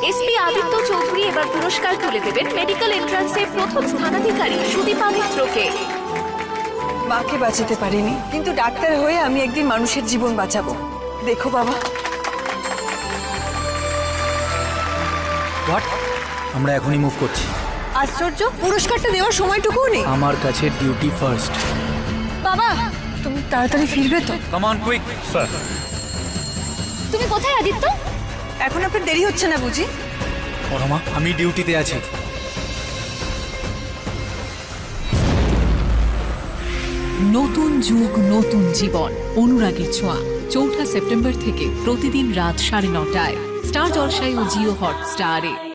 SP Aditya Chowdhury এবার পুরস্কার তুলে দেবেন মেডিকেল এন্ট্রান্সে প্রথম স্থানাধিকারী সুদীপা মিত্রকে। মাকে বাঁচাতে পারিনি, কিন্তু ডাক্তার হয়ে আমি একদিন মানুষের জীবন বাঁচাবো। দেখো বাবা। হোয়াট? আমরা এখনই মুভ করছি। আশ্চর্য, পুরস্কারটা দেওয়ার সময়টুকুও নেই। আমার কাছে ডিউটি ফার্স্ট। বাবা, তুমি তাড়াতাড়ি ফিরবে তো? Come on quick sir. তুমি কোথায় আদিত্য? এখন আপনার দেরি হচ্ছে না বুঝি? পরমা, আমি ডিউটিতে আছি। নতুন যুগ, নতুন জীবন, অনুরাগের ছোঁয়া। 4 সেপ্টেম্বর থেকে প্রতিদিন রাত 9:30টায় স্টার জলসায় ও জিও হটস্টারে।